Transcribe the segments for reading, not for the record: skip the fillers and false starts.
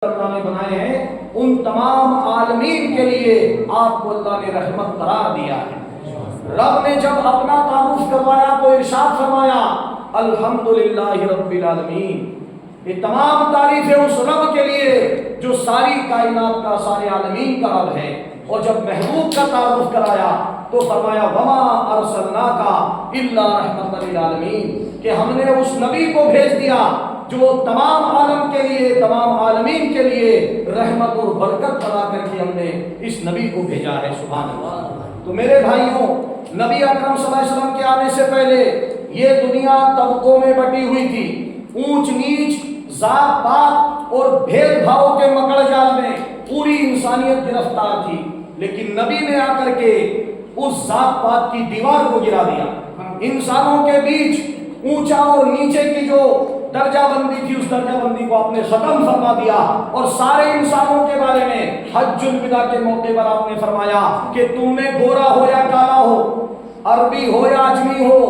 اللہ نے بنائے ہیں ان تمام عالمین کے لیے آپ کو اللہ نے رحمت قرار دیا ہے۔ رب نے جب اپنا تعارف کروایا تو ارشاد فرمایا الحمدللہ رب العالمین، یہ تمام تعریفیں اس رب کے لیے جو ساری کائنات کا، سارے عالمین کا رب ہے۔ اور جب محبوب کا تعارف کرایا تو فرمایا وما ارسلناک الا رحمۃ للعالمین، کہ ہم نے اس نبی کو بھیج دیا جو تمام عالم کے لیے، تمام عالمین کے لیے رحمت اور برکت بنا کر کے ہم نے اس نبی کو بھیجا ہے۔ سبحان اللہ۔ تو میرے بھائیوں، نبی اکرم صلی اللہ علیہ وسلم کے آنے سے پہلے یہ دنیا طبقوں میں بٹی ہوئی تھی، اونچ نیچ، ذات پات اور بھید بھاؤ کے مکڑ جال میں پوری انسانیت گرفتار تھی، لیکن نبی نے آ کر کے اس ذات پات کی دیوار کو گرا دیا۔ انسانوں کے بیچ اونچا اور نیچے کی جو درجہ بندی تھی، اس درجہ بندی کو آپ نے ختم فرما دیا، اور سارے انسانوں کے بارے میں حج الوداع کے موقع پر آپ نے فرمایا کہ تم میں گورا ہو یا کالا ہو، عربی ہو یا اجمی ہو،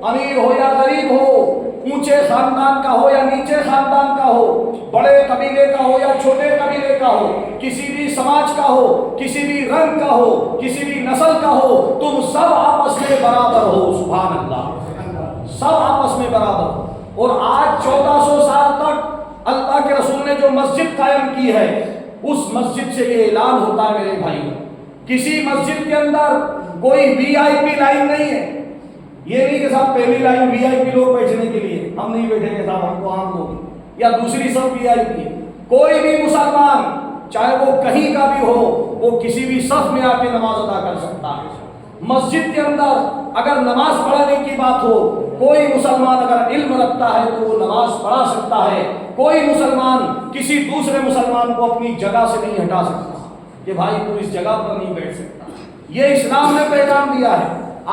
امیر ہو یا غریب ہو، اونچے خاندان کا ہو یا نیچے خاندان کا ہو، بڑے قبیلے کا ہو یا چھوٹے قبیلے کا ہو، کسی بھی سماج کا ہو، کسی بھی رنگ کا ہو، کسی بھی نسل کا ہو، تم سب آپس میں برابر ہو۔ سبحان اللہ، سب آپس میں برابر ہو۔ اور آج 1400 سال تک اللہ کے رسول نے جو مسجد قائم کی ہے، اس مسجد سے یہ اعلان ہوتا ہے میرے بھائیوں، کسی مسجد کے اندر کوئی وی آئی پی لائن نہیں ہے۔ یہ نہیں کہ صاحب پہلی لائن وی آئی پی لوگ بیٹھنے کے لیے، ہم نہیں بیٹھیں گے صاحب، ہم کو عام لوگ، یا دوسری سب وی آئی پی۔ کوئی بھی مسلمان چاہے وہ کہیں کا بھی ہو، وہ کسی بھی صف میں آ کے نماز ادا کر سکتا ہے۔ مسجد کے اندر اگر نماز پڑھنے کی بات ہو، کوئی مسلمان اگر علم رکھتا ہے تو وہ نماز پڑھا سکتا ہے۔ کوئی مسلمان کسی دوسرے مسلمان کو اپنی جگہ سے نہیں ہٹا سکتا کہ بھائی تو اس جگہ پر نہیں بیٹھ سکتا۔ یہ اسلام نے پیغام دیا ہے۔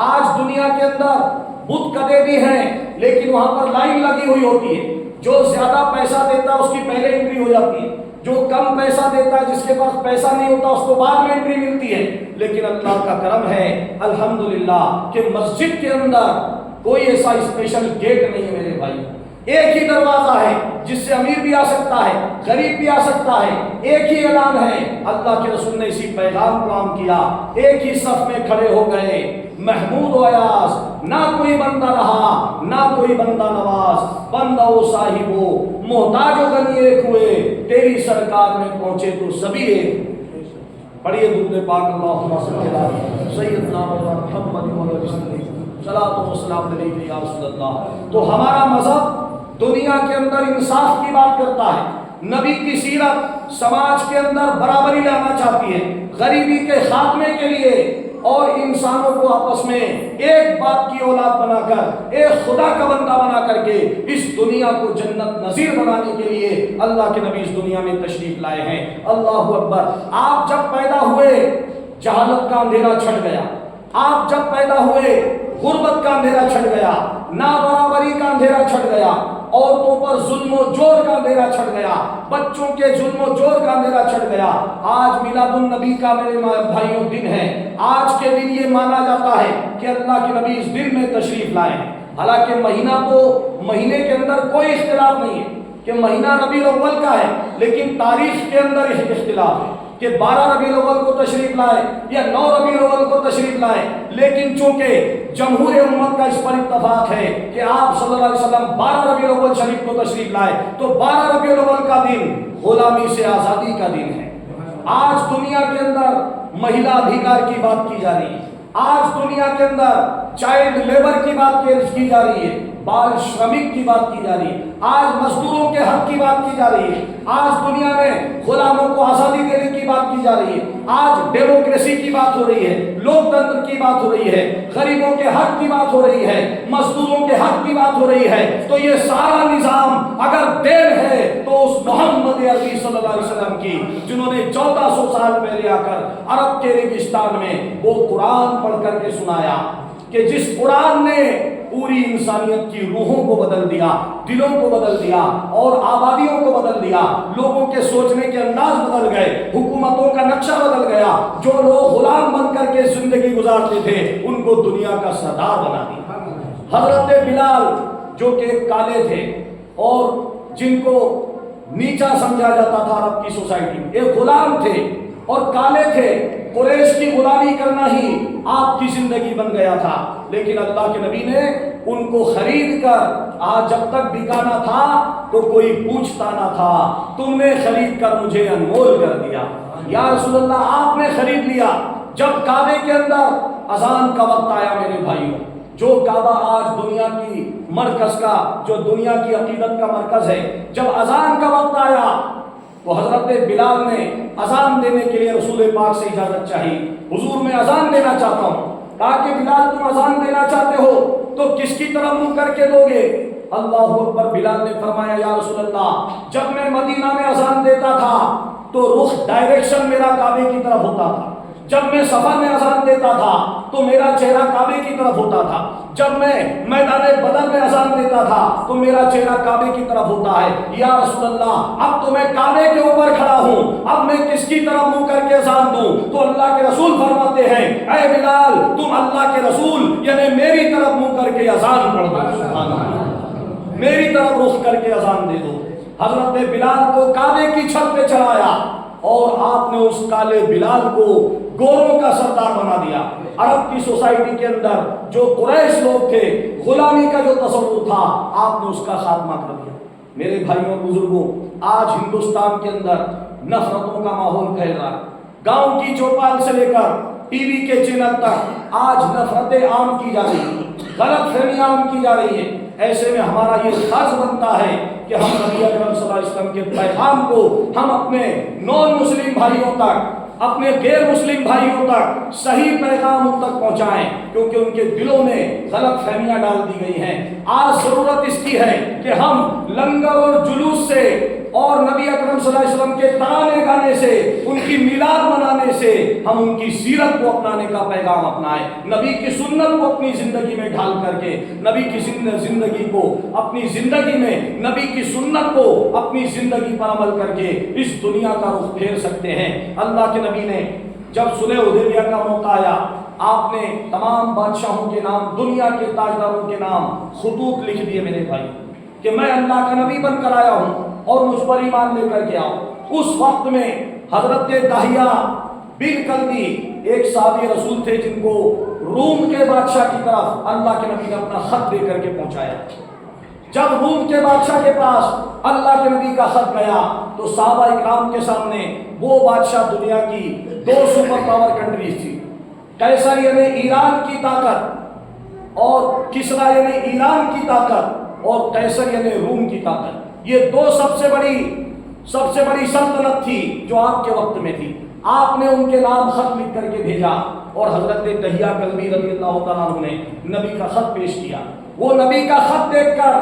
آج دنیا کے اندر بت کدے بھی ہیں، لیکن وہاں پر لائن لگی ہوئی ہوتی ہے۔ جو زیادہ پیسہ دیتا ہے اس کی پہلے انٹری ہو جاتی ہے، جو کم پیسہ دیتا ہے، جس کے پاس پیسہ نہیں ہوتا اس کو بعد میں انٹری ملتی ہے۔ لیکن اللہ کا کرم ہے الحمدللہ کہ مسجد کے اندر کوئی ایسا اسپیشل گیٹ نہیں ہے میرے بھائی، ایک ہی دروازہ ہے جس سے امیر بھی آ سکتا ہے، غریب بھی آ سکتا ہے، ایک ہی اعلان ہے۔ اللہ کے رسول نے اسی پیغام کو عام کیا، ایک ہی صف میں کھڑے ہو گئے، محمود و ایاز، نہ کوئی بندہ رہا نہ کوئی بندہ نواز، بندہ و صاحب و محتاج و غنی ایک ہوئے، تیری سرکار میں پہنچے تو سبھی ایک۔ پڑھیے درود پاک اللہم صلی علی سیدنا محمد و علیہ وسلم صلاۃ و سلام علیہ یا رسول اللہ۔ تو ہمارا مذہب دنیا کے اندر انصاف کی بات کرتا ہے، نبی کی سیرت سماج کے اندر برابری لانا چاہتی ہے، غریبی کے خاتمے کے لیے، اور انسانوں کو آپس میں ایک باپ کی اولاد بنا کر، ایک خدا کا بندہ بنا کر کے اس دنیا کو جنت نظیر بنانے کے لیے اللہ کے نبی اس دنیا میں تشریف لائے ہیں۔ اللہ اکبر۔ آپ جب پیدا ہوئے جہالت کا اندھیرا چھٹ گیا، آپ جب پیدا ہوئے غربت کا اندھیرا چھٹ گیا، نابرابری کا اندھیرا چھٹ گیا، عورتوں پر ظلم و جور کا اندھیرا چھٹ گیا، بچوں کے ظلم و جور کا اندھیرا چھٹ گیا۔ آج میلاد النبی کا میرے بھائیوں دن ہے۔ آج کے دن یہ مانا جاتا ہے کہ اللہ کے نبی اس دن میں تشریف لائے ہیں۔ حالانکہ مہینہ تو مہینے کے اندر کوئی اختلاف نہیں ہے کہ مہینہ ربیع الاول کا ہے، لیکن تاریخ کے اندر اختلاف ہے کہ 12 ربیع الاول کو تشریف لائے یا 9 ربیع الاول کو تشریف لائے۔ لیکن چونکہ جمہور امت کا اس پر اتفاق ہے کہ آپ صلی اللہ علیہ وسلم 12 ربیع الاول شریف کو تشریف لائے، تو 12 ربیع الاول کا دن غلامی سے آزادی کا دن ہے۔ آج دنیا کے اندر مہیلا ادھیکار کی بات کی جا رہی ہے، آج دنیا کے اندر چائلڈ لیبر کی بات کی جا رہی ہے، بال شرمک کی بات کی جا رہی ہے، آج مزدوروں کے حق کی بات کی جا رہی ہے، آج دنیا میں غلاموں کو آزادی دینے کی بات کی جا رہی ہے، آج ڈیموکریسی کی بات ہو رہی ہے، لوک تنتر کی بات ہو رہی ہے، غریبوں کے حق کی بات ہو رہی ہے، مزدوروں کے حق کی بات ہو رہی ہے۔ تو یہ سارا نظام اگر دین ہے تو اس محمد عربی صلی اللہ علیہ وسلم کی، جنہوں نے 1400 سال پہلے آ کر عرب کے ریگستان میں وہ قرآن پڑھ کر کے سنایا، کہ جس قرآن نے پوری انسانیت کی روحوں کو بدل دیا، دلوں کو بدل دیا، اور آبادیوں کو بدل دیا، لوگوں کے سوچنے کے انداز بدل گئے، حکومتوں کا نقشہ بدل گیا۔ جو لوگ غلام بن کر کے زندگی گزارتے تھے ان کو دنیا کا سردار بنا دیا۔ حضرت بلال جو کہ کالے تھے اور جن کو نیچا سمجھا جاتا تھا عرب کی سوسائٹی میں. ایک غلام تھے اور کالے تھے. قریش کی غلامی کرنا ہی آپ کی زندگی بن گیا تھا. لیکن اللہ کے نبی نے ان کو خرید کر آج جب تک بکانا تھا تو کوئی پوچھتا نہ تھا. تم نے خرید کر مجھے انمول کر دیا. یا رسول اللہ آپ نے خرید لیا. جب کعبے کے اندر اذان کا وقت آیا میرے بھائیوں، جو کعبہ آج دنیا کی مرکز کا، جو دنیا کی عقیدت کا مرکز ہے، جب اذان کا وقت آیا تو حضرت بلال نے اذان دینے کے لیے رسول پاک سے اجازت چاہی. حضور میں اذان دینا چاہتا ہوں. کہا کہ بلال تم اذان دینا چاہتے ہو تو کس کی طرف منہ کر کے دو گے؟ اللہ اکبر. بلال نے فرمایا یا رسول اللہ جب میں مدینہ میں اذان دیتا تھا تو رخ ڈائریکشن میرا کعبے کی طرف ہوتا تھا. جب میں سفر میں اذان دیتا تھا تو میرا چہرہ کعبے کی طرف ہوتا تھا. جب میں میدان بدر میں اذان دیتا تھا تو میرا چہرہ کعبے کی طرف ہوتا ہے. یا رسول اللہ اب تو میں کعبے کے اوپر کھڑا ہوں، اب میں کس کی طرف منہ کر کے اذان دوں؟ تو اللہ کے رسول فرماتے ہیں اے بلال تم اللہ کے رسول یعنی میری طرف منہ کر کے اذان پڑھ دو. سبحان اللہ، میری طرف رخ کر کے اذان دے دو. حضرت بلال کو کعبے کی چھت پہ چڑھایا اور آپ نے اس کالے بلال کو گوروں کا سردار بنا دیا. عرب کی سوسائٹی کے اندر جو قریش لوگ تھے، غلامی کا جو تصور تھا، آپ نے اس کا خاتمہ کر دیا. میرے بھائیوں اور بزرگوں، آج ہندوستان کے اندر نفرتوں کا ماحول پھیل رہا ہے. گاؤں کی چوپال سے لے کر ٹی وی کے چینل تک آج نفرتیں عام کی جا رہی ہیں، غلط فہمیاں عام کی جا رہی ہیں. ایسے میں ہمارا یہ فرض بنتا ہے کہ ہم نبی اکرم صلی اللہ علیہ وسلم کے پیغام کو ہم اپنے نان مسلم بھائیوں تک، اپنے غیر مسلم بھائیوں تک صحیح پیغام ان تک پہنچائیں، کیونکہ ان کے دلوں میں غلط فہمیاں ڈال دی گئی ہیں. آج ضرورت اس کی ہے کہ ہم لنگر اور جلوس سے اور نبی اکرم صلی اللہ علیہ وسلم کے ترانے گانے سے، ان کی میلاد منانے سے ہم ان کی سیرت کو اپنانے کا پیغام اپنائیں. نبی کی سنت کو اپنی زندگی میں ڈھال کر کے، نبی کی زندگی کو اپنی زندگی میں، نبی کی سنت کو اپنی زندگی پر عمل کر کے اس دنیا کا رخ پھیر سکتے ہیں. اللہ کے نبی نے جب صلح حدیبیہ کا موقع آیا، آپ نے تمام بادشاہوں کے نام، دنیا کے تاجداروں کے نام خطوط لکھ دیے میرے بھائی کہ میں اللہ کا نبی بن کر آیا ہوں اور مجھ پر ایمان لے کر کے آؤ. اس وقت میں حضرت دہیہ بن کلبی ایک صحابی رسول تھے جن کو روم کے بادشاہ کی طرف اللہ کے نبی نے اپنا خط دے کر کے پہنچایا. جب روم کے بادشاہ کے پاس اللہ کے نبی کا خط گیا تو صحابہ اکرام کے سامنے وہ بادشاہ دنیا کی 2 سپر پاور کنٹریز تھی. قیصر یعنی ایران کی طاقت اور کسرا یعنی ایران کی طاقت اور قیصر یعنی روم کی طاقت. یہ 2 سب سے بڑی سلطنت تھی جو آپ کے وقت میں تھی. آپ نے ان کے نام خط لکھ کر کے بھیجا اور حضرت دہیہ کلبی رضی اللہ تعالیٰ عنہ نے نبی کا خط پیش کیا. وہ نبی کا خط دیکھ کر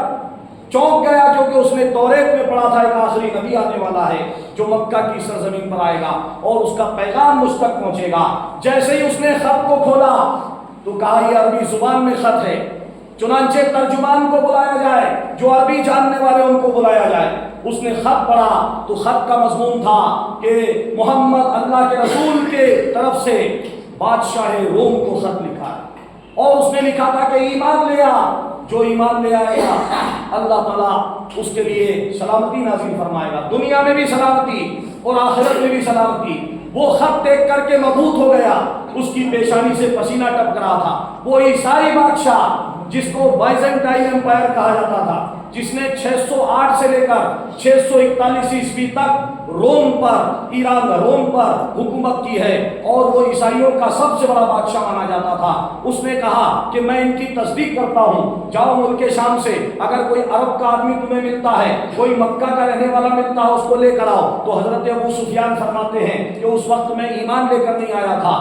چونک گیا کیونکہ اس نے توریت میں پڑھا تھا ایک آخری نبی آنے والا ہے جو مکہ کی سرزمین پر آئے گا اور اس کا پیغام مجھ تک پہنچے گا. جیسے ہی اس نے خط کو کھولا تو کہا یہ عربی زبان میں خط ہے، چنانچہ ترجمان کو بلایا جائے، جو عربی جاننے والے ان کو بلایا جائے. اس نے خط پڑھا تو خط کا مضمون تھا کہ محمد اللہ کے رسول کے طرف سے بادشاہ روم کو خط لکھا ہے اور اس نے لکھا تھا کہ ایمان لے آ، جو ایمان لے آئے گا اللہ تعالیٰ اس کے لیے سلامتی نازل فرمائے گا، دنیا میں بھی سلامتی اور آخرت میں بھی سلامتی. وہ خط دیکھ کر کے مبہوت ہو گیا، اس کی پیشانی سے پسینہ ٹپک رہا تھا. وہ عیسائی بادشاہ جس کو بائزنٹائن امپائر کہا جاتا تھا، جس نے 608 سے لے کر 641 عیسوی تک روم پر حکومت کی ہے اور وہ عیسائیوں کا سب سے بڑا بادشاہ مانا جاتا تھا. اس نے کہا کہ میں ان کی تصدیق کرتا ہوں، جاؤ ملک شام سے اگر کوئی عرب کا آدمی تمہیں ملتا ہے، کوئی مکہ کا رہنے والا ملتا ہے، اس کو لے کر آؤ. تو حضرت ابو سفیان فرماتے ہیں کہ اس وقت میں ایمان لے کر نہیں آیا تھا.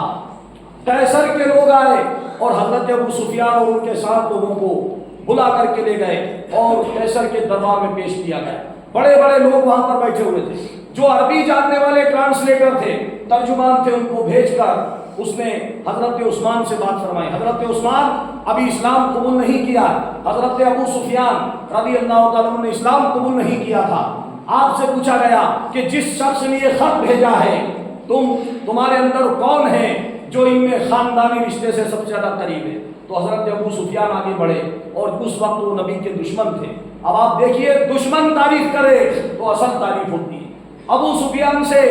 قیصر کے لوگ آئے اور حضرت ابو سفیان اور ان کے ساتھ لوگوں کو بلا کر کے لے گئے اور قیصر کے دربار میں پیش کیا گیا. بڑے بڑے لوگ وہاں پر بیٹھے ہوئے تھے، جو عربی جاننے والے ٹرانسلیٹر تھے، ترجمان تھے، ان کو بھیج کر اس نے حضرت عثمان سے بات فرمائی. حضرت عثمان ابھی اسلام قبول نہیں کیا. حضرت ابو سفیان رضی اللہ تعالیٰ عنہ نے اسلام قبول نہیں کیا تھا. آپ سے پوچھا گیا کہ جس شخص نے یہ خط بھیجا ہے تمہارے اندر کون ہے جو ان میں خاندانی رشتے سے سب سے زیادہ قریب ہے؟ تو حضرت ابو سفیان آگے بڑھے اور اس وقت وہ نبی کے دشمن تھے. اب آپ دیکھیے دشمن تعریف کرے تو اصل تعریف ہوتی ہے۔ ابو سفیان سے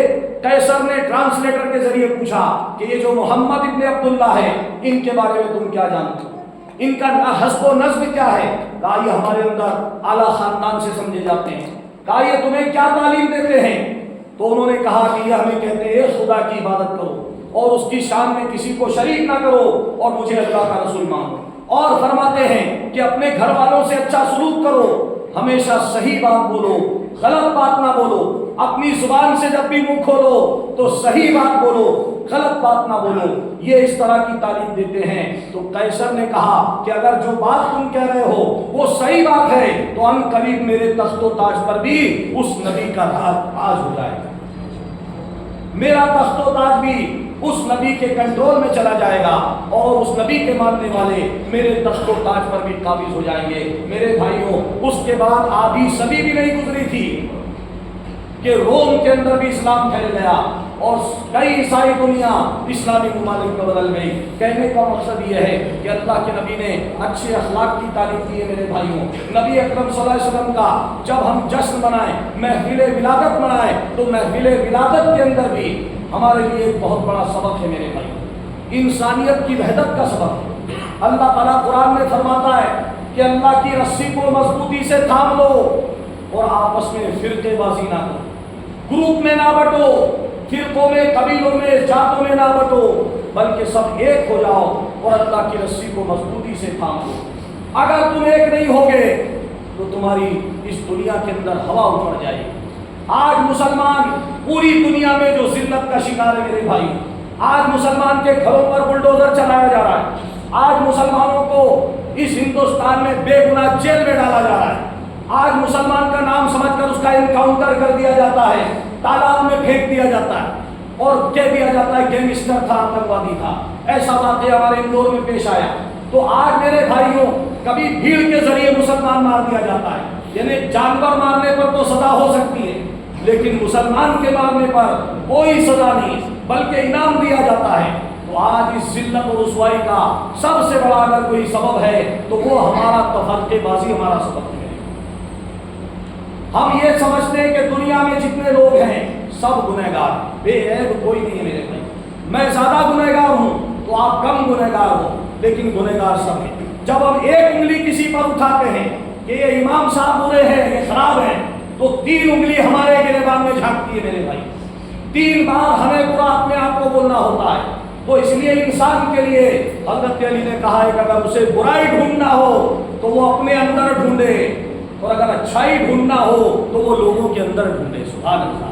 قیصر نے ٹرانسلیٹر کے ذریعے پوچھا کہ یہ جو محمد ابن عبداللہ ہے ان کے بارے میں تم کیا جانتے ہو، ان کا حسب و نسب کیا ہے؟ کہا یہ ہمارے اندر اعلیٰ خاندان سے سمجھے جاتے ہیں۔ کہا یہ تمہیں کیا تعلیم دیتے ہیں؟ تو انہوں نے کہا کہ یہ ہمیں کہتے ہیں ایک خدا کی عبادت کرو اور اس کی شان میں کسی کو شریک نہ کرو اور مجھے اللہ کا رسول مانو، اور فرماتے ہیں کہ اپنے گھر والوں سے اچھا سلوک کرو، ہمیشہ صحیح بات بولو، غلط بات نہ بولو، اپنی زبان سے جب بھی منہ کھولو تو صحیح بات بولو، غلط بات نہ بولو، یہ اس طرح کی تعلیم دیتے ہیں۔ تو قیصر نے کہا کہ اگر جو بات تم کہہ رہے ہو وہ صحیح بات ہے تو ان قریب میرے تخت و تاج پر بھی اس نبی کا راج ہو جائے گا، میرا تخت و تاج بھی اس نبی کے کنٹرول میں چلا جائے گا اور اس نبی کے ماننے والے میرے تخت و تاج پر بھی قابض ہو جائیں گے۔ میرے بھائیوں، اس کے بعد آدھی صدی بھی نہیں گزری تھی کہ روم کے اندر بھی اسلام پھیل گیا اور کئی ساری دنیا اسلامی ممالک میں بدل گئی۔ کہنے کا مقصد یہ ہے کہ اللہ کے نبی نے اچھے اخلاق کی تعلیم دی ہے۔ میرے بھائیوں، نبی اکرم صلی اللہ علیہ وسلم کا جب ہم جشن منائیں، محفل ولادت منائیں، تو محفل ولادت کے اندر بھی ہمارے لیے ایک بہت بڑا سبق ہے میرے بھائی، انسانیت کی وحدت کا سبق ہے۔ اللہ تعالیٰ قرآن میں فرماتا ہے کہ اللہ کی رسی کو مضبوطی سے تھام لو اور آپس میں فرقے بازی نہ کرو، گروپ میں نہ بٹو، فرقوں میں، قبیلوں میں، جاتوں میں نہ بٹو، بلکہ سب ایک ہو جاؤ اور اللہ کی رسی کو مضبوطی سے تھام لو۔ اگر تم ایک نہیں ہوگے تو تمہاری اس دنیا کے اندر ہوا اچھڑ جائے گی۔ آج مسلمان پوری دنیا میں جو ذلت کا شکار ہے میرے بھائی، آج مسلمان کے گھروں پر بلڈوزر چلایا جا رہا ہے، آج مسلمانوں کو اس ہندوستان میں بے گناہ جیل میں ڈالا جا رہا ہے، آج مسلمان کا نام سمجھ کر اس کا انکاؤنٹر کر دیا جاتا ہے، تالاب میں پھینک دیا جاتا ہے اور کہہ دیا جاتا ہے گینگسٹر تھا، آتنکوادی تھا۔ ایسا واقعہ ہمارے اندور میں پیش آیا۔ تو آج میرے بھائیوں، کبھی بھیڑ کے ذریعے مسلمان مار دیا جاتا ہے، یعنی جانور مارنے پر تو سزا ہو سکتی ہے لیکن مسلمان کے مارنے پر کوئی سزا نہیں بلکہ انعام دیا جاتا ہے۔ تو آج اس ذلت اور رسوائی کا سب سے بڑا اگر کوئی سبب ہے تو وہ ہمارا تفرقے بازی ہمارا سبب ہے۔ ہم یہ سمجھتے ہیں کہ دنیا میں جتنے لوگ ہیں سب گنہگار، بے عیب کوئی نہیں ہے میرے بھائی، میں زیادہ گنہگار ہوں تو آپ کم گنہگار ہو، لیکن گنہگار سب ہیں۔ جب ہم ایک انگلی کسی پر اٹھاتے ہیں کہ یہ امام صاحب برے ہیں، یہ خراب ہیں، تو 3 انگلی ہمارے گریبان میں جھانکتی ہے میرے بھائی، 3 بار ہمیں برا اپنے آپ کو بولنا ہوتا ہے۔ تو اس لیے انسان کے لیے حضرت علی نے کہا ہے کہ اگر اسے برائی ڈھونڈنا ہو تو وہ اپنے اندر ڈھونڈے، اور اگر اچھائی ڈھونڈنا ہو تو وہ لوگوں کے اندر ڈھونڈے۔ سبحان اللہ،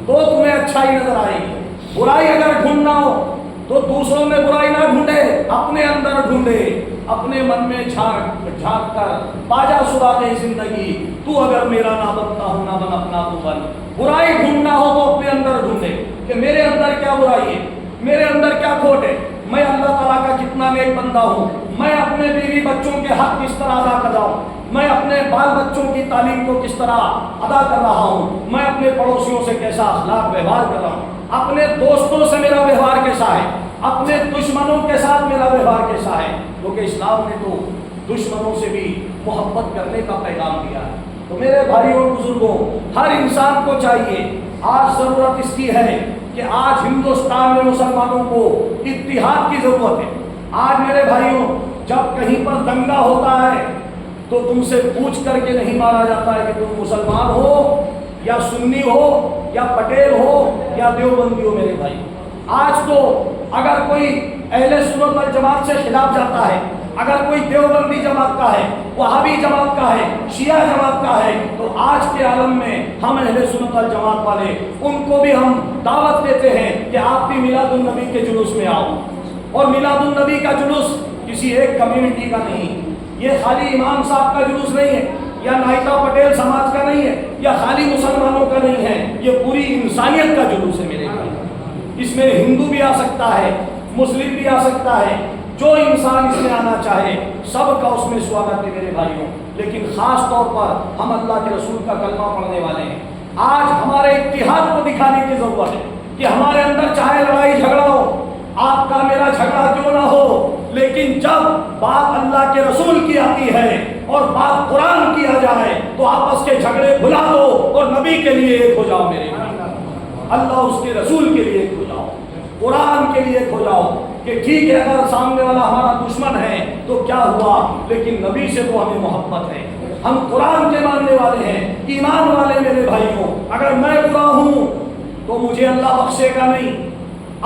تو تمہیں اچھائی نظر آئے گی۔ برائی اگر ڈھونڈنا ہو تو دوسروں میں برائی نہ ڈھونڈے، اپنے اندر ڈھونڈے، اپنے من میں جھانک کر باجا سراغ زندگی، تو اگر میرا نہ بنتا ہوں نہ بن اپنا تو بن۔ برائی ڈھونڈنا ہو تو اپنے اندر ڈھونڈے کہ میرے اندر کیا برائی ہے، میرے اندر کیا کھوٹ ہے، میں اللہ تعالیٰ کا کتنا نیک بندہ ہوں، میں اپنے بیوی بچوں کے حق کس طرح ادا کر رہا ہوں، میں اپنے بال بچوں کی تعلیم کو کس طرح ادا کر رہا ہوں، میں اپنے پڑوسیوں سے کیسا اخلاق ویوہار کر رہا ہوں، اپنے دوستوں سے میرا ویوہار کیسا ہے، اپنے دشمنوں کے ساتھ میرا ویوہار کیسا ہے، کیونکہ اسلام نے تو دشمنوں سے بھی محبت کرنے کا پیغام دیا ہے۔ تو میرے بھائیوں اور بزرگوں، ہر انسان کو چاہیے، آج ضرورت اس کی ہے کہ آج ہندوستان میں مسلمانوں کو اتحاد کی ضرورت ہے۔ آج میرے بھائیوں، جب کہیں پر دنگا ہوتا ہے تو تم سے پوچھ کر کے نہیں مارا جاتا ہے کہ تم مسلمان ہو یا سنی ہو یا پٹیل ہو یا دیوبندی ہو۔ میرے بھائی، آج تو اگر کوئی اہل سنت والجماعت سے خلاف جاتا ہے، اگر کوئی دیوبندی جماعت کا ہے، وہابی جماعت کا ہے، شیعہ جماعت کا ہے، تو آج کے عالم میں ہم اہل سنت والجماعت والے ان کو بھی ہم دعوت دیتے ہیں کہ آپ بھی میلاد النبی کے جلوس میں آؤ۔ اور میلاد النبی کا جلوس کسی ایک کمیونٹی کا نہیں، یہ خالی امام صاحب کا جلوس نہیں ہے، یا نائتا پٹیل سماج کا نہیں ہے، یا خالی مسلمانوں کا نہیں ہے، یہ پوری انسانیت کا جلوس ہے میرے بھائی۔ اس میں ہندو بھی آ سکتا ہے، مسلم بھی آ سکتا ہے، جو انسان اس میں آنا چاہے سب کا اس میں سواگت ہے میرے بھائیوں۔ لیکن خاص طور پر ہم اللہ کے رسول کا کلمہ پڑھنے والے ہیں، آج ہمارے اتحاد کو دکھانے کی ضرورت ہے کہ ہمارے اندر چاہے لڑائی جھگڑا ہو، آپ کا میرا جھگڑا کیوں نہ ہو، لیکن لیکن جب بات اللہ کے رسول کی آتی ہے اور بات قرآن کی آ جائے تو آپس کے جھگڑے بھلا دو اور نبی کے لیے ایک ہو جاؤ میرے بھائی، اللہ اس کے رسول کے لیے ایک ہو جاؤ، قرآن کے لیے ایک ہو جاؤ کہ ٹھیک ہے اگر سامنے والا ہمارا دشمن ہے تو کیا ہوا، لیکن نبی سے تو ہمیں محبت ہے، ہم قرآن کے ماننے والے ہیں، ایمان والے میرے بھائیوں۔ اگر میں برا ہوں تو مجھے اللہ بخشے گا نہیں،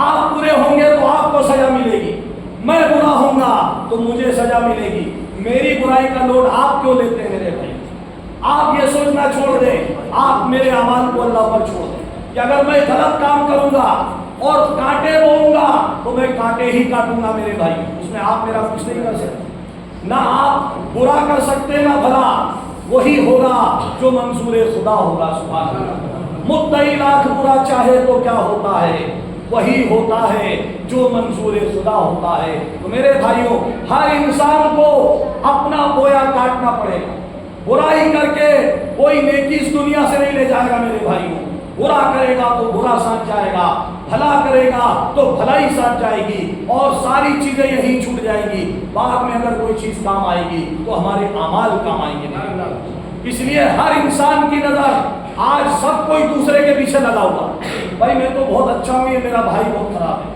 آپ برے ہوں گے تو آپ کو سزا ملے گی، میں برا ہوں گا تو مجھے سزا ملے گی، میری برائی کا لوڈ آپ کیوں لیتے ہیں میرے بھائی؟ آپ یہ سوچنا چھوڑ دیں، آپ میرے اعمال کو اللہ پر چھوڑ دیں کہ اگر میں غلط کام کروں گا اور کانٹے بولوں گا تو میں کانٹے ہی کاٹوں گا میرے بھائی، اس میں آپ میرا کچھ نہیں کر سکتے، نہ آپ برا کر سکتے نہ بھلا، وہی ہوگا جو منظور خدا ہوگا۔ سبحان اللہ، مدعی لاکھ برا چاہے تو کیا ہوتا ہے، وہی ہوتا ہے جو منظور خدا ہوتا ہے۔ تو میرے بھائیوں، ہر انسان کو اپنا بویا کاٹنا پڑے گا، برائی کر کے کوئی نیکی اس دنیا سے نہیں لے جائے گا میرے بھائیوں، برا کرے گا تو برا ساتھ جائے گا، بھلا کرے گا تو بھلائی ساتھ جائے گی، اور ساری چیزیں یہیں چھوٹ جائیں گی، بعد میں اگر کوئی چیز کام آئے گی تو ہمارے اعمال کام آئیں گے۔ اس لیے ہر انسان کی نظر آج سب کوئی دوسرے کے پیچھے لگا ہوا، بھائی میں تو بہت اچھا ہوں، یہ میرا بھائی بہت خراب ہے،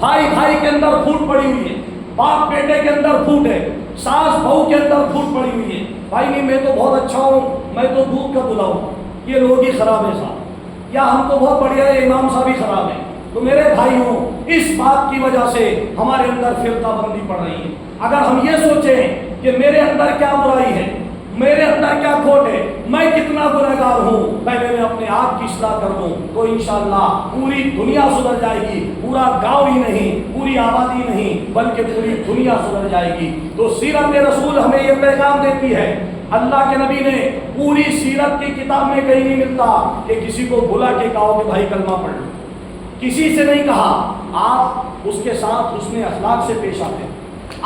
بھائی بھائی کے اندر پھوٹ پڑی ہوئی ہے، باپ بیٹے کے اندر پھوٹ ہے، ساس بہو کے اندر پھوٹ پڑی ہوئی ہے، بھائی نہیں میں تو بہت اچھا ہوں، میں تو دودھ کا دلہا ہوں، یہ لوگ ہی خراب ہے صاحب، یا ہم تو بہت بڑھیا ہے، امام صاحب ہی خراب ہے۔ تو میرے بھائیوں، اس بات کی وجہ سے ہمارے اندر فرقہ بندی پڑ رہی ہے۔ اگر ہم یہ سوچیں کہ میرے اندر کیا برائی ہے، میرے اندر کیا کھوٹ ہے، میں کتنا گنہگار ہوں، پہلے میں اپنے آپ کی اصلاح کر دوں تو انشاءاللہ پوری دنیا سدھر جائے گی، پورا گاؤں ہی نہیں، پوری آبادی نہیں بلکہ پوری دنیا سدھر جائے گی۔ تو سیرت رسول ہمیں یہ پیغام دیتی ہے، اللہ کے نبی نے پوری سیرت کی کتاب میں کہیں نہیں ملتا کہ کسی کو بلا کے کہو کہ بھائی کلمہ پڑھ لو، کسی سے نہیں کہا، آپ اس کے ساتھ حسن اخلاق سے پیش آتے،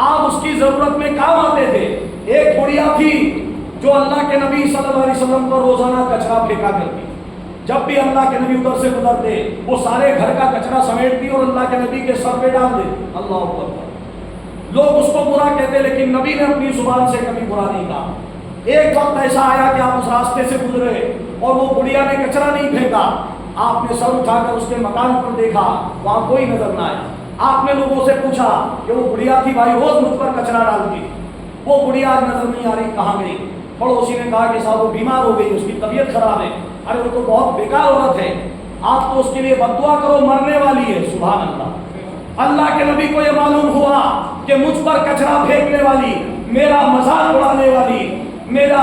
آپ اس کی ضرورت میں کام آتے تھے۔ ایک بڑھیا تھی جو اللہ کے نبی صلی اللہ علیہ وسلم پر روزانہ کچرا پھینکا کرتی، جب بھی اللہ کے نبی ادھر سے گزرتے وہ سارے گھر کا کچرا سمیٹتی اور اللہ کے نبی کے سر پہ ڈال دیتی۔ اللہ اکبر، لوگ اس کو برا کہتے لیکن نبی نے اپنی زبان سے کبھی برا نہیں کہا۔ ایک وقت ایسا آیا کہ آپ اس راستے سے گزرے اور وہ بڑھیا نے کچرا نہیں پھینکا، آپ نے سر اٹھا کر اس کے مکان پر دیکھا، وہاں کوئی نظر نہ آیا، آپ نے لوگوں سے پوچھا کہ وہ بڑھیا تھی بھائی روز مجھ پر کچرا ڈالتی، وہ بڑھیا آج نظر نہیں آ رہی، کہاں گئی؟ پڑوسی نے کہا کہ صاحب وہ بیمار ہو گئی، اس کی طبیعت خراب ہے۔ ارے وہ تو بہت بیکار عورت ہے، آپ تو اس کے لیے بد دعا کرو، مرنے والی ہے۔ سبحان اللہ، اللہ کے نبی کو یہ معلوم ہوا کہ مجھ پر کچرا پھینکنے والی، میرا مذاق اڑانے والی، میرا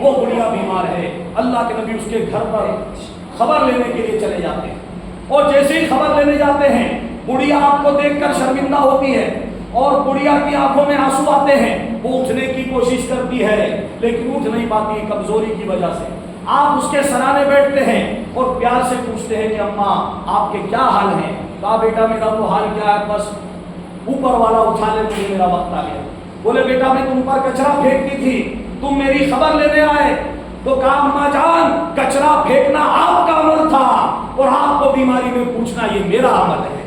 وہ بڑھیا بیمار ہے۔ اللہ کے نبی اس کے گھر پر خبر لینے کے لیے چلے جاتے ہیں، اور جیسے ہی خبر لینے جاتے ہیں بڑھیا آپ کو دیکھ کر شرمندہ ہوتی ہے اور بڑھیا کی آنکھوں میں آنسو آتے ہیں، وہ اٹھنے کی کوشش کرتی ہے لیکن اٹھ نہیں پاتی کمزوری کی وجہ سے۔ آپ اس کے سرانے بیٹھتے ہیں اور پیار سے پوچھتے ہیں کہ اماں آپ کے کیا حال ہیں؟ کہا بیٹا میرا تو حال کیا ہے، بس اوپر والا اٹھا لے، مجھے میرا وقت آ گیا۔ بولے بیٹا میں تم پر کچرا پھینکتی تھی، تم میری خبر لینے آئے، تو کہا اماں جان کچرا پھینکنا آپ کا عمل تھا اور آپ کو بیماری میں پوچھنا یہ میرا عمل ہے۔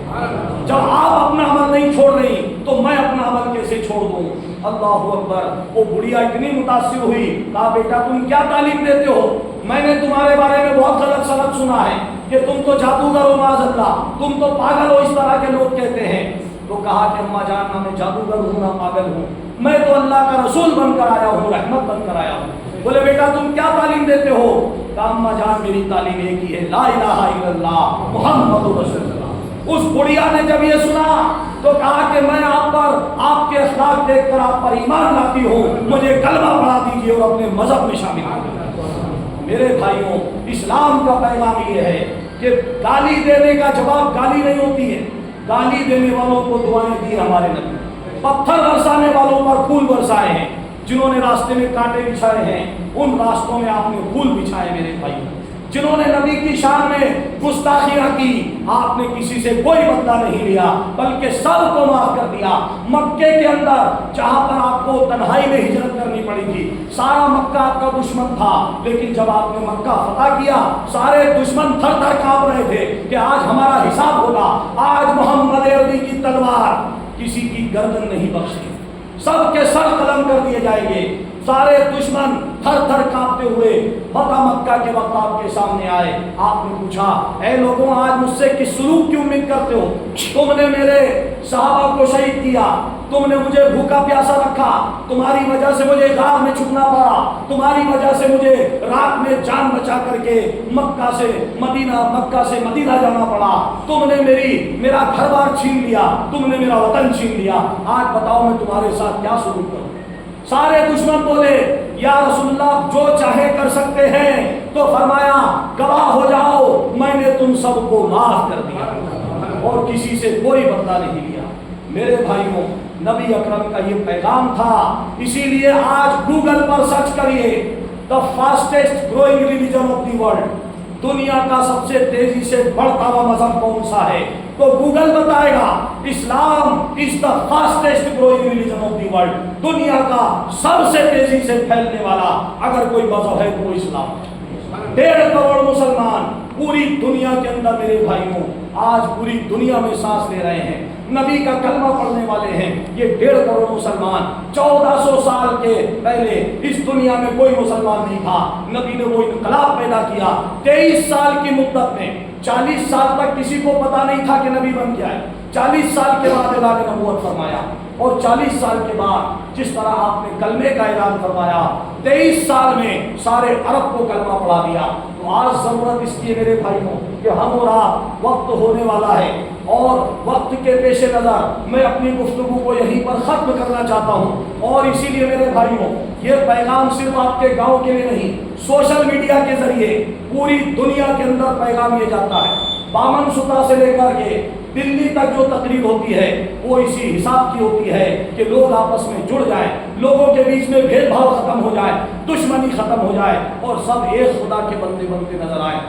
جب آپ اپنا عمل نہیں چھوڑ رہی تو میں اپنا عمل کیسے چھوڑ دوں؟ اللہ اکبر۔ وہ بڑھیا اتنی متاثر ہوئی، کہا بیٹا تم کیا تعلیم دیتے ہو؟ میں نے تمہارے بارے میں بہت غلط سبق سنا ہے کہ تم تو جادوگر ہو، معاذ اللہ، تم تو پاگل ہو، اس طرح کے لوگ کہتے ہیں۔ تو کہا کہ اماں جان نہ میں جادوگر ہوں نہ پاگل ہوں، میں تو اللہ کا رسول بن کر آیا ہوں، رحمت بن کر آیا ہوں۔ بولے بیٹا تم کیا تعلیم دیتے ہو؟ کہا اماں جان میری تعلیم ایک ہی ہے، لا الہ الا اللہ محمد رسول اللہ۔ اس بڑھیا نے جب یہ سنا تو کہا کہ میں آپ پر آپ کے اخلاق دیکھ کر آپ پر ایمان لاتی ہوں، مجھے کلمہ پڑھا دیجیے اور اپنے مذہب میں شامل کر دیجیے۔ میرے بھائیوں، اسلام کا پیغام یہ ہے کہ گالی دینے کا جواب گالی نہیں ہوتی ہے، گالی دینے والوں کو دعائیں دی ہمارے نبی، پتھر برسانے والوں پر پھول برسائے ہیں، جنہوں نے راستے میں کانٹے بچھائے ہیں ان راستوں میں آپ نے پھول بچھائے میرے بھائی، جنہوں نے نبی کی شان میں گستاخیاں کی آپ نے کسی سے کوئی بدلہ نہیں لیا بلکہ سب کو معاف کر دیا۔ مکے کے اندر جہاں پر آپ کو تنہائی میں ہجرت کرنی پڑی تھی، سارا مکہ آپ کا دشمن تھا، لیکن جب آپ نے مکہ فتح کیا سارے دشمن تھر تھر کانپ رہے تھے کہ آج ہمارا حساب ہوگا، آج محمد عربی کی تلوار کسی کی گردن نہیں بخشی، سب کے سر قلم کر دیے جائیں گے۔ سارے دشمن تھر تھر کانپتے ہوئے فتح مکہ کے وقت آپ کے سامنے آئے۔ آپ نے پوچھا اے لوگوں آج مجھ سے کس سلوک کی امید کرتے ہو؟ تم نے میرے صحابہ کو شہید کیا، تم نے مجھے بھوکا پیاسا رکھا، تمہاری وجہ سے مجھے غار میں چھپنا پڑا، تمہاری وجہ سے مجھے رات میں جان بچا کر کے مکہ سے مدینہ جانا پڑا، تم نے میرا گھر بار چھین لیا، تم نے میرا وطن چھین لیا، آج بتاؤ میں تمہارے ساتھ کیا سلوک کروں؟ سارے دشمن بولے یا رسول اللہ جو چاہے کر سکتے ہیں، تو فرمایا گواہ ہو جاؤ میں نے تم سب کو معاف کر دیا اور کسی سے کوئی بدلہ نہیں لیا۔ میرے بھائیوں، نبی اکرم کا یہ پیغام تھا، اسی لیے آج گوگل پر سرچ کریے the fastest growing religion of the world، دنیا کا سب سے تیزی سے بڑھتا ہوا مذہب کون سا ہے؟ تو گوگل بتائے گا اسلام is the fastest growing religion of the world، دنیا کا سب سے تیزی سے پھیلنے والا اگر کوئی مذہب ہے تو وہ اسلام ہے۔ 1.5 کروڑ مسلمان پوری دنیا کے اندر میرے بھائیوں آج پوری دنیا میں سانس لے رہے ہیں، نبی کا کلمہ پڑھنے والے ہیں۔ یہ 1.5 کروڑ مسلمان 1400 سال کے پہلے اس دنیا میں کوئی مسلمان نہیں تھا، نبی نے وہ انقلاب پیدا کیا۔ 23 سال کی مدت میں 40 سال تک کسی کو پتا نہیں تھا کہ نبی بن گیا ہے، 40 سال کے بعد اللہ نے نبوت فرمایا، اور 40 سال کے بعد جس طرح آپ نے کلمے کا اعلان فرمایا 23 سال میں سارے عرب کو کلمہ پڑھا دیا۔ تو آج ضرورت اس کی ہے میرے بھائیوں کہ ہم اور آپ وقت ہونے والا ہے، اور وقت کے پیش نظر میں اپنی گفتگو کو یہیں پر ختم کرنا چاہتا ہوں۔ اور اسی لیے میرے بھائیوں یہ پیغام صرف آپ کے گاؤں کے لیے نہیں، سوشل میڈیا کے ذریعے پوری دنیا کے اندر پیغام یہ جاتا ہے۔ بامن ستا سے لے کر کے دلی تک جو تقریر ہوتی ہے وہ اسی حساب کی ہوتی ہے کہ لوگ آپس میں جڑ جائیں، لوگوں کے بیچ میں بھید بھاؤ ختم ہو جائے، دشمنی ختم ہو جائے، اور سب ایک خدا کے بندے بنتے نظر آئیں۔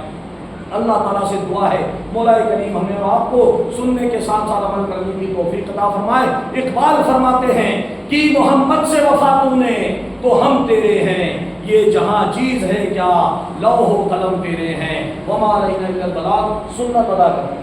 اللہ تعالیٰ سے دعا ہے مولا کریم ہمیں اور آپ کو سننے کے ساتھ ساتھ عمل کرنے کی توفیق عطا فرمائے۔ اقبال فرماتے ہیں کہ محمد سے وفا تو نے تو ہم تیرے ہیں، یہ جہاں چیز ہے کیا لوح و قلم تیرے ہیں، وما علینا الا البلاغ۔ سنت ادا کریں۔